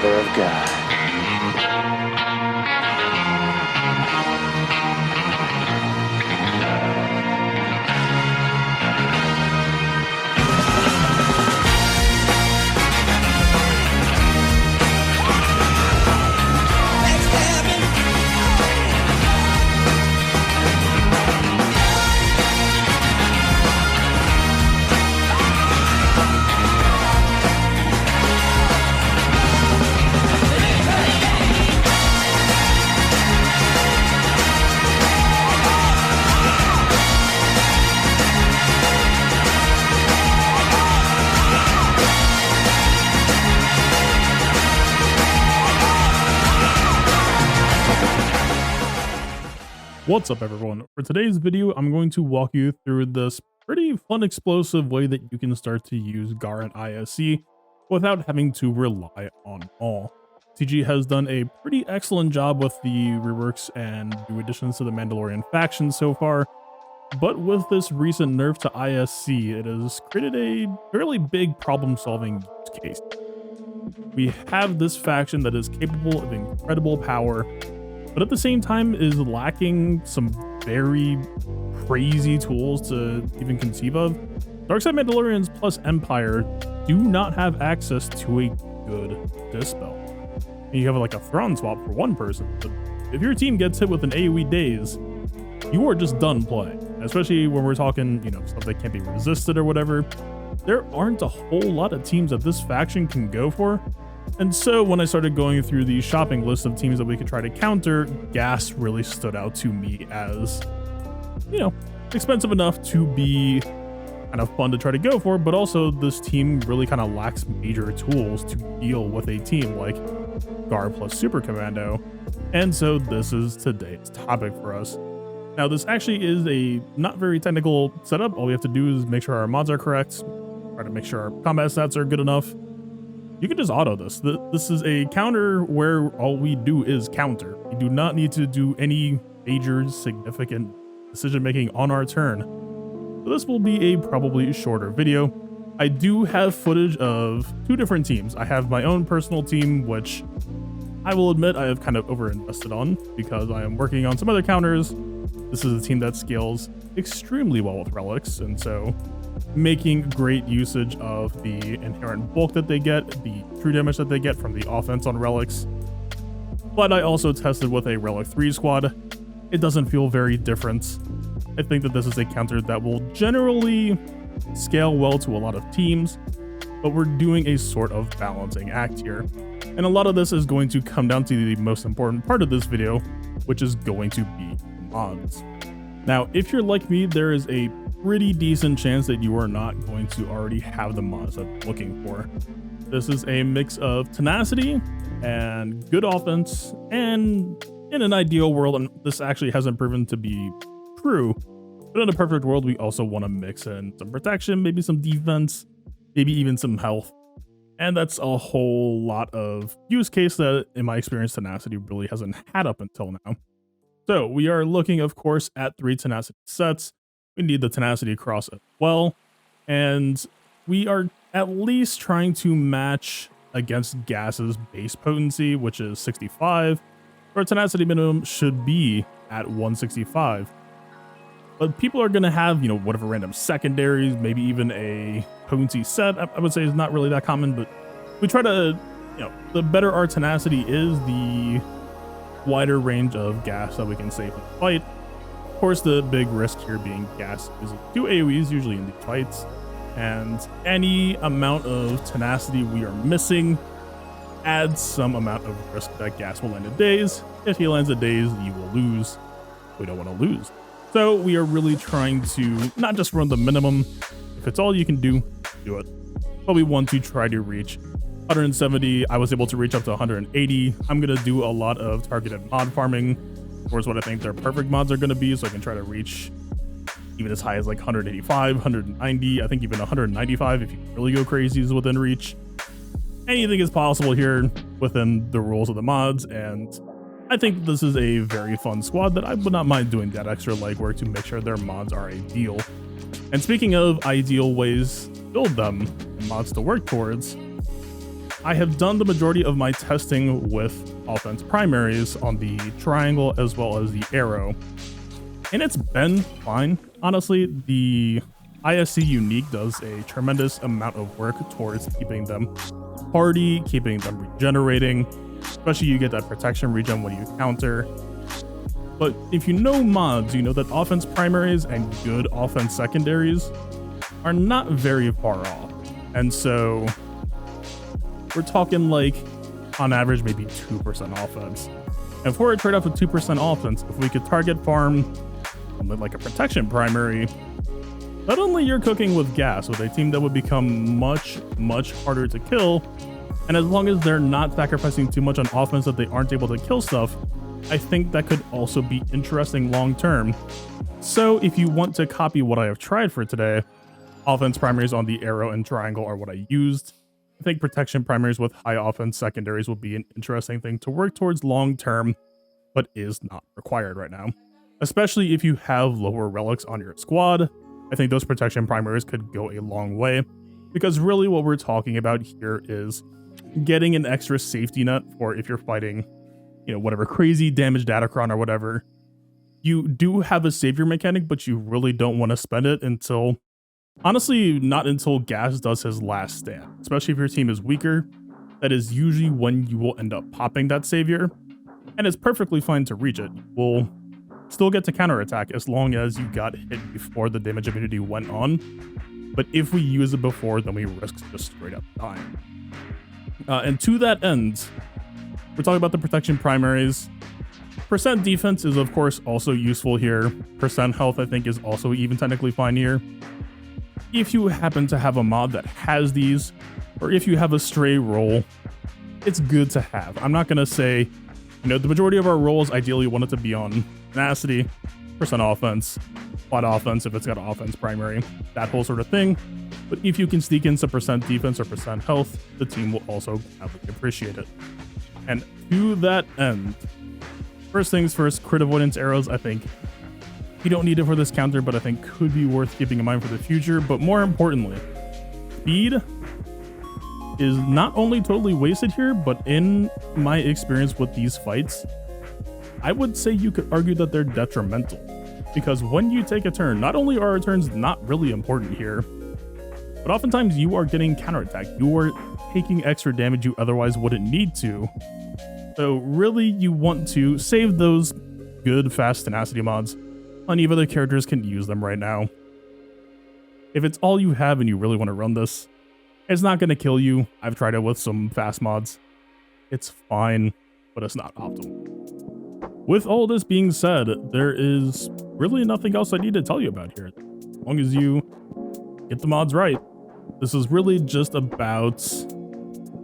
Mother of God. What's up everyone? For today's video, I'm going to walk you through this pretty fun explosive way that you can start to use GAR and ISC without having to rely on all. CG has done a pretty excellent job with the reworks and new additions to the Mandalorian faction so far, but with this recent nerf to ISC, it has created a fairly big problem-solving use case. We have this faction that is capable of incredible power, but at the same time is lacking some very crazy tools to even conceive of. Darkside Mandalorians plus Empire do not have access to a good dispel. And you have like a Thrawn swap for one person, but if your team gets hit with an AoE daze, you are just done playing. Especially when we're talking, stuff that can't be resisted or whatever. There aren't a whole lot of teams that this faction can go for. And so when I started going through the shopping list of teams that we could try to counter, Gas really stood out to me as, expensive enough to be kind of fun to try to go for, but also this team really kind of lacks major tools to deal with a team like GAR plus Super Commando. And so this is today's topic for us. Now this actually is a not very technical setup. All we have to do is make sure our mods are correct, try to make sure our combat stats are good enough. You can just auto this. This is a counter where all we do is counter. We do not need to do any major significant decision making on our turn. So this will be a probably shorter video. I do have footage of two different teams. I have my own personal team, which I will admit I have kind of over-invested on because I am working on some other counters. This is a team that scales extremely well with relics, and so making great usage of the inherent bulk that they get, the true damage that they get from the offense on relics. But I also tested with a relic 3 squad. It doesn't feel very different. I think that this is a counter that will generally scale well to a lot of teams, but we're doing a sort of balancing act here. And a lot of this is going to come down to the most important part of this video, which is going to be mods. Now, if you're like me, there is a pretty decent chance that you are not going to already have the mods that I'm looking for. This is a mix of tenacity and good offense, and in an ideal world, and this actually hasn't proven to be true, but in a perfect world, we also want to mix in some protection, maybe some defense, maybe even some health. And that's a whole lot of use case that, in my experience, tenacity really hasn't had up until now. So we are looking, of course, at 3 tenacity sets. We need the tenacity cross as well, and we are at least trying to match against Gas's base potency, which is 65. Our tenacity minimum should be at 165. But people are going to have, whatever random secondaries, maybe even a potency set. I would say is not really that common, but we try to, the better our tenacity is, the wider range of gas that we can save in the fight. Of course, the big risk here being Gas using 2 AoEs usually in these fights, and any amount of tenacity we are missing adds some amount of risk that Gas will land a daze. If he lands a daze, you will lose. We don't want to lose. So we are really trying to not just run the minimum. If it's all you can do it. But we want to try to reach 170. I was able to reach up to 180. I'm going to do a lot of targeted mod farming towards what I think their perfect mods are going to be, so I can try to reach even as high as like 185, 190, I think even 195 if you really go crazy is within reach. Anything is possible here within the rules of the mods, and I think this is a very fun squad that I would not mind doing that extra legwork to make sure their mods are ideal. And speaking of ideal ways to build them and mods to work towards, I have done the majority of my testing with offense primaries on the triangle as well as the arrow, and it's been fine. Honestly, the ISC unique does a tremendous amount of work towards keeping them hardy, keeping them regenerating, especially you get that protection regen when you counter. But if you know mods, you know that offense primaries and good offense secondaries are not very far off. And so we're talking like on average maybe 2% offense. And for a trade-off of 2% offense, if we could target farm something like a protection primary, not only you're cooking with gas with a team that would become much harder to kill, and as long as they're not sacrificing too much on offense that they aren't able to kill stuff, I think that could also be interesting long term. So if you want to copy what I have tried for today, offense primaries on the arrow and triangle are what I used. I think protection primaries with high offense secondaries will be an interesting thing to work towards long term, but is not required right now. Especially if you have lower relics on your squad, I think those protection primaries could go a long way, because really what we're talking about here is getting an extra safety net for if you're fighting, you know, whatever crazy damage datacron or whatever. You do have a savior mechanic, but you really don't want to spend it until, honestly, not until Gas does his last stand. Especially if your team is weaker, that is usually when you will end up popping that savior, and it's perfectly fine to reach it. You will still get to counterattack as long as you got hit before the damage immunity went on. But if we use it before, then we risk just straight up dying. And to that end, we're talking about the protection primaries. Percent defense is of course also useful here. Percent health I think is also even technically fine here. If you happen to have a mod that has these, or if you have a stray roll, it's good to have. I'm not gonna say, you know, the majority of our rolls ideally want it to be on tenacity, percent offense, flat offense if it's got an offense primary, that whole sort of thing. But if you can sneak in some percent defense or percent health, the team will also gladly appreciate it. And to that end, first things first, crit avoidance arrows, I think you don't need it for this counter, but I think could be worth keeping in mind for the future. But more importantly, speed is not only totally wasted here, but in my experience with these fights, I would say you could argue that they're detrimental. Because when you take a turn, not only are turns not really important here, but oftentimes you are getting counterattacked. You are taking extra damage you otherwise wouldn't need to. So really you want to save those good fast tenacity mods. Plenty of other characters can use them right now. If it's all you have and you really want to run this, it's not going to kill you. I've tried it with some fast mods. It's fine, but it's not optimal. With all this being said, there is really nothing else I need to tell you about here. As long as you get the mods right. This is really just about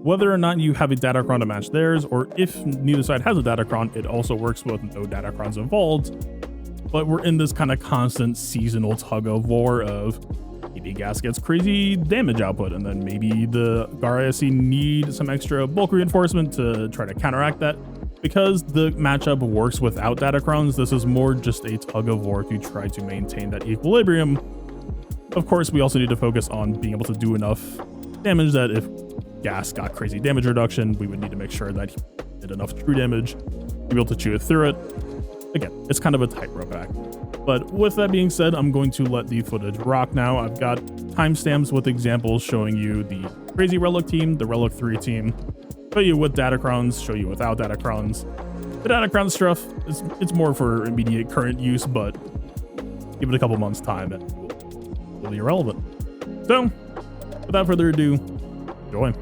whether or not you have a datacron to match theirs, or if neither side has a datacron, it also works with no datacrons involved. But we're in this kind of constant seasonal tug of war of maybe Gas gets crazy damage output, and then maybe the Gar ISC need some extra bulk reinforcement to try to counteract that. Because the matchup works without datacrons, this is more just a tug of war to try to maintain that equilibrium. Of course, we also need to focus on being able to do enough damage that if Gas got crazy damage reduction, we would need to make sure that he did enough true damage to be able to chew it through it. Again, it's kind of a tightrope act. But with that being said, I'm going to let the footage rock now. I've got timestamps with examples showing you the crazy relic team, the relic 3 team, show you with datacrons, show you without datacrons. The datacron stuff, it's more for immediate current use, but give it a couple months time and it will be irrelevant. So, without further ado, enjoy.